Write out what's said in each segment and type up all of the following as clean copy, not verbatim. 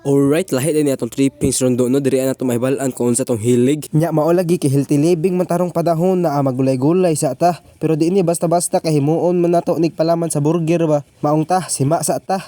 Alright, lahi din atong trippings rondo no diri na to mahibalan kung unsa tong hilig. Nya mao lagi kay healthy living man tarong padahon na magulay-gulay sa ta. Pero di ni basta-basta kay himuon man nato nigpalaman sa burger ba. Maong ta sima sa ta.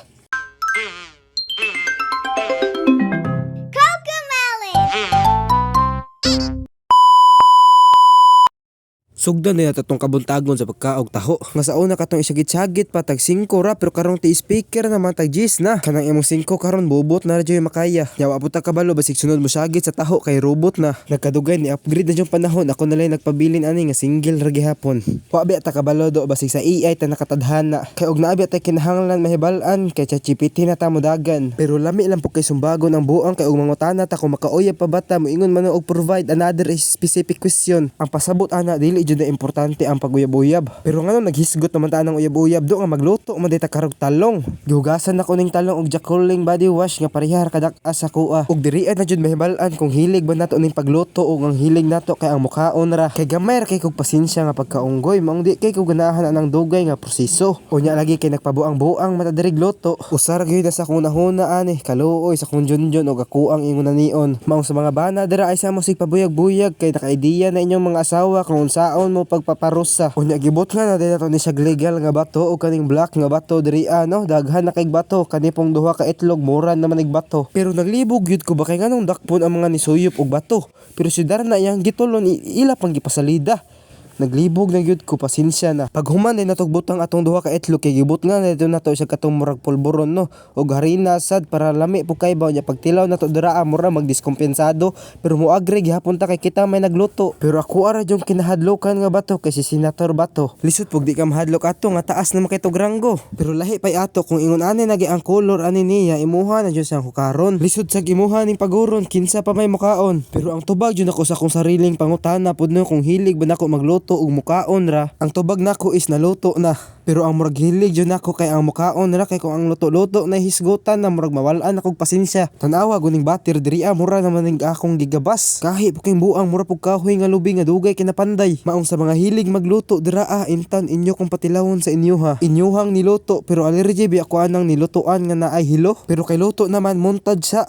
Sugdan na tong kabuntagon sa pagkaog taho. Nga sa una katong isagit-sagit pa tag 5 ra pero karong ti speaker naman tag 10 na. Kanang imong 5 karon bubot na radyo makaya. Yawa puta kabalo basig sunod mo sagit sa taho kay robot na. Nagkadugay ni upgrade na yung panahon ako na lang nagpabilin ani nga single ra gihapon. Wa biya ta kabalo do basig sa AI ta nakatadhana. Kay og naa biya ta kinahanglan mahibalan kay ChatGPT na ta modagan. Pero lami lang po kay sumbagon ang buang kay og mangutana ta kung makauyab pa bata moingon man og provide another specific question. Ang pasabot ana dili na importante ang paguyab-uyab. Pero ngano naghisgot naman ta ng uyab-uyab do nga magluto man dita karog talong. Gihugasan ako ning talong og Jacoling body wash nga parehar kadak-as sa kuha. Og diriad na jud mahibalan kung hilig ba nato ning pagluto o ang hilig nato kay ang mukhaon ra. Kay gamay ra kay kog pasensya nga pagkaunggoy maong di kay kog ganahan anang dugay nga proseso. Unya lagi kay nagpabuang-buang mata diri luto. Usar gyud sa kunahuna ani kaluoy sa kung junjun og ako ang ingon nion. Maong sa mga bana dira ay sa mo sig pabuyag-buyag kay naka-idea na inyong mga asawa kung unsaon mo pagpaparusa. Unya gibot nga na dito ni siya legal nga bato o kaning black nga bato diri ano daghan na kay bato kani pong duha ka itlog mura naman ig bato. Pero naglibog gyud ko ba kay nganong dakpon ang mga nisuyop og bato. Pero si Darna yang gitulon ila pang gipasalida. Naglibog na gyud ko pasensya na. Pag human din natog butang atong duha ka itlog kay gibot nga dito nato sa katong murag pulburon no og harina sad para lami po kay ba nya pagtilaw nato dira mura magdiskompensado pero moagre gihapon ta kay kita may nagluto. Pero ako ara jung kinahadlokan nga bato kay si Senator Bato. Lisod pug di ka mahadlok ato nga taas na makay tog ranggo. Pero lahi pay ato kung ingon ani nagi ang color ani niya imuha na jud sa hukaron. Lisod sa imuha ning paguron kinsa pa may mukaon. Pero ang tubag jud ako sa akong sariling pangutana pud no kung hilig ba nako magluto ug mukaon ra. Ang tubag nako is naluto na. Pero ang murag hilig jud nako kay ang mukaon ra kay kung ang luto-luto na hisgutan na murag mawal-an akong pasensya. Tanawa guning batir diri mura naman ning akong gigabas. Kahi po kay buang mura pug kahoy nga lubi nga dugay kinapanday. Maong sa mga hilig magluto dira intan inyo kong patilawon sa inyo ha. Inyuhang niluto pero allergy bi ako anang nilutoan nga naay hilo. Pero kay luto naman muntad siya.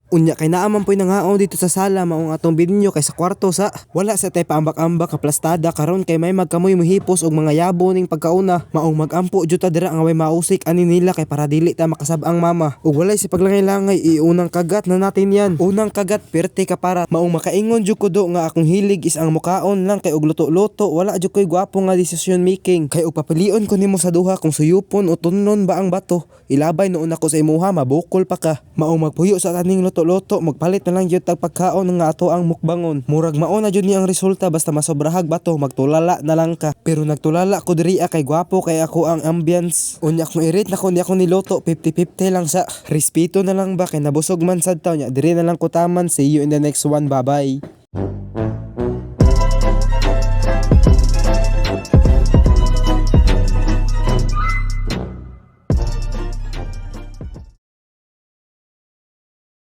Unya kay naaman po'y nangaon dito sa sala maong atong binyo kay sa kwarto sa wala sa tay paambak-ambak ka plastada karon kay may magkamoy mohipos og mga yabo ning pagkauna maong magampo jud ta dira nga way mausik ani nila kay para dili ta makasab-ang mama ug walay si paglangay-langay iunang kagat na natin yan unang kagat perte ka para maong makaingon jud ko do nga akong hilig is ang mukaon lang kay og luto-luto wala jud koy gwapo nga decision making kay og papilion ko nimo sa duha kung suyupon o tunnon ba ang bato ilabay noon ako sa imuha mabukol pa ka maong magpuyo sa taning luto magpalit na lang jud tag pagkaon nga ato ang mukbangon murag mao na jud ni ang resulta basta masobrahag bato magtulala na lang ka pero nagtulala ko diri kay gwapo kay ako ang ambience unya kung i-rate na ko ni ako niluto 50-50 lang sa respeto na lang ba kay nabusog man sad taw nya diri na lang ko taman see you in the next one bye bye.